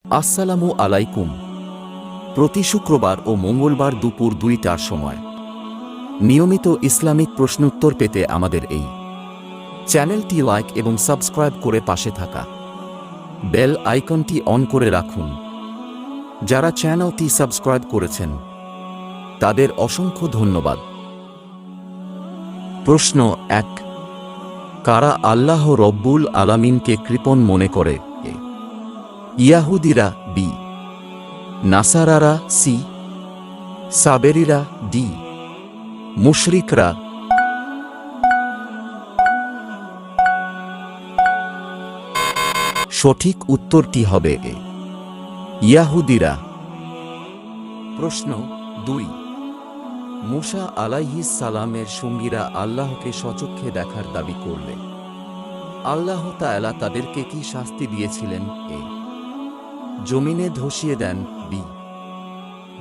আসসালামু আলাইকুম। প্রতি শুক্রবার ও মঙ্গলবার দুপুর 2টার সময় নিয়মিত ইসলামিক প্রশ্নোত্তর পেতে আমাদের এই চ্যানেলটি লাইক এবং সাবস্ক্রাইব করে পাশে থাকা বেল আইকনটি অন করে রাখুন। যারা চ্যানেলটি সাবস্ক্রাইব করেছেন তাদের অসংখ্য ধন্যবাদ। প্রশ্ন 1, কারা আল্লাহ রব্বুল আলামিনকে কৃপণ মনে করে? ইয়াহুদিরা, বি। নাসারারা, সি। সাবেরিরা, ডি। মুশরিকরা। সঠিক উত্তরটি হবে এ, ইয়াহুদিরা। প্রশ্ন 2, মূসা আলাইহিস সালামের সঙ্গীরা আল্লাহকে স্বচক্ষে দেখার দাবি করলে আল্লাহ তাআলা তাদেরকে কি শাস্তি দিয়েছিলেন? এ, জমিনে ধসিয়ে দেন, বি।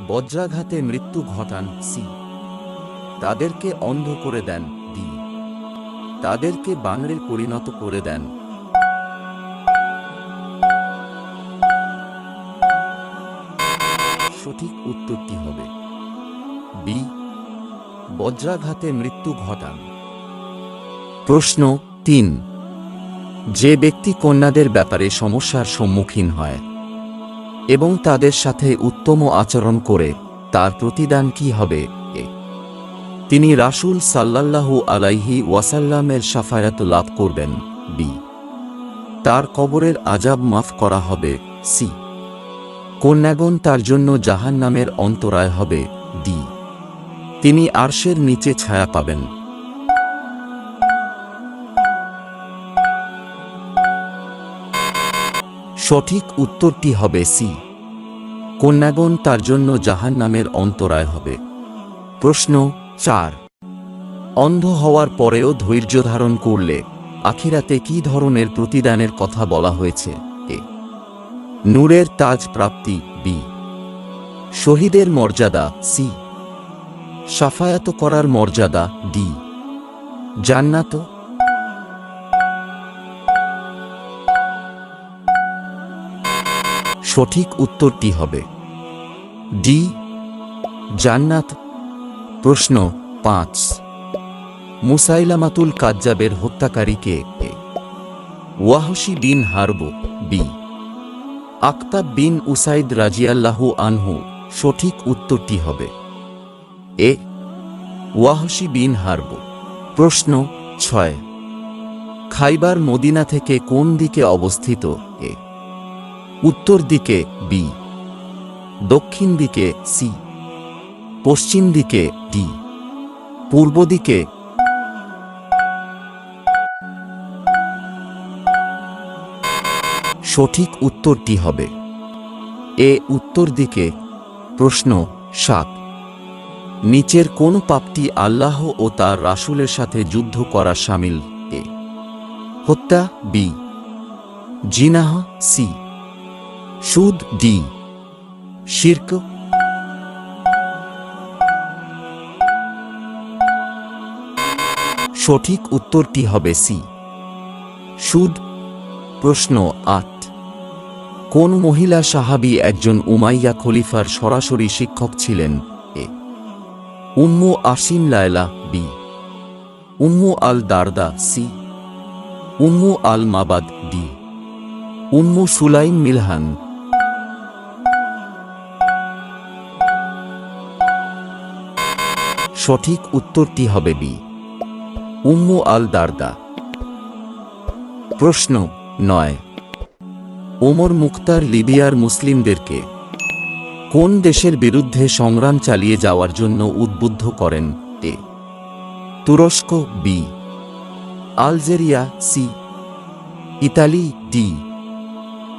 বজ্রাঘাতে মৃত্যু ঘটান, সি। তাদেরকে অন্ধ করে দেন, ডি। তাদেরকে বানরে পরিণত করে দেন। সঠিক উত্তরটি হবে বি, বজ্রাঘাতে মৃত্যু ঘটান। প্রশ্ন 3, যে ব্যক্তি কন্যাদের ব্যাপারে সমস্যার সম্মুখীন হয় এবং তাদের সাথে উত্তম আচরণ করে তার প্রতিদান কি হবে? এ, তিনি রাসূল সাল্লাল্লাহু আলাইহি ওয়াসাল্লামের শাফায়াত লাভ করবেন, বি। তার কবরের আযাব মাফ করা হবে, সি। কন্যাগণ তার জন্য জাহান্নামের অন্তরায় হবে, ডি। তিনি আরশের নিচে ছায়া পাবেন। সঠিক উত্তরটি হবে সি, কন্যাগণ তার জন্য জাহান্নামের অন্তরায় হবে। প্রশ্ন 4, অন্ধ হওয়ার পরেও ধৈর্য ধারণ করলে আখিরাতে কি ধরনের প্রতিদানের কথা বলা হয়েছে? এ, নূরের তাজ প্রাপ্তি, বি। শহীদের মর্যাদা, সি। শাফায়াত করার মর্যাদা, ডি। জান্নাত। সঠিক উত্তরটি হবে ডি, জান্নাত। প্রশ্ন 5, মুসাইলামাতুল কাজ্জাবের হত্যাকারীকে? এ, ওয়াহশী বিন হারব, বি। আক্তাব বিন উসাইদ রাজিয়াল্লাহু আনহু। সঠিক উত্তরটি হবে এ, ওয়াহশী বিন হারব। প্রশ্ন 6, খাইবার মদিনা থেকে কোন দিকে অবস্থিত? এ, উত্তর দিকে, বি। দক্ষিণ দিকে, সি। পশ্চিম দিকে, ডি। পূর্ব দিকে। সঠিক উত্তরটি হবে এ, উত্তর দিকে। প্রশ্ন 7, নিচের কোন পাপটি আল্লাহ ও তার রাসূলের সাথে যুদ্ধ করা শামিল? এ, হত্যা, বি। জিনাহ, সি। সুদ, ডি। শিরক। সঠিক উত্তরটি হবে সি, সুদ। প্রশ্ন 8, কোন মহিলা সাহাবী একজন উমাইয়া খলিফার সরাসরি শিক্ষক ছিলেন? এ, উম্মু আসিম লায়লা, বি। উম্মু আল দারদা, সি। উম্মু আল মাবাদ, ডি। উম্মু সুলাইম মিলহান। সঠিক উত্তরটি হবে বি, উম্মু আল দারদা। প্রশ্ন 9, ওমর মুখতার লিবিয়ার মুসলিমদেরকে কোন দেশের বিরুদ্ধে সংগ্রাম চালিয়ে যাওয়ার জন্য উদ্বুদ্ধ করেন? এ, তুরস্ক, বি। Algeria, C. ইতালি, ডি।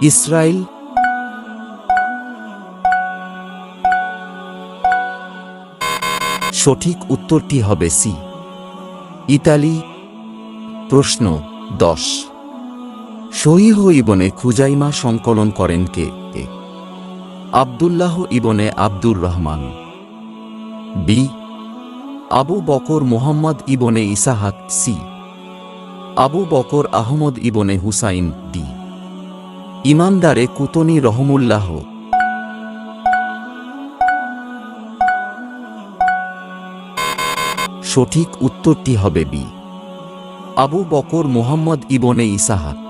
ইসরায়েল। সঠিক উত্তরটি হবে সি, ইতালি। প্রশ্ন 10, সহিহ ইবনে খুজাইমা সংকলন করেন কে? এ, আব্দুল্লাহ ইবনে আব্দুর রহমান, বি। আবু বকর মুহাম্মদ ইবনে ইসাহাক, সি। আবু বকর আহমদ ইবনে হুসাইন, ডি। ইমানদারে কুতনি রহমুল্লাহ। সঠিক উত্তরটি হবে বি, আবু বকর মুহাম্মদ ইবনে ইসাহাক।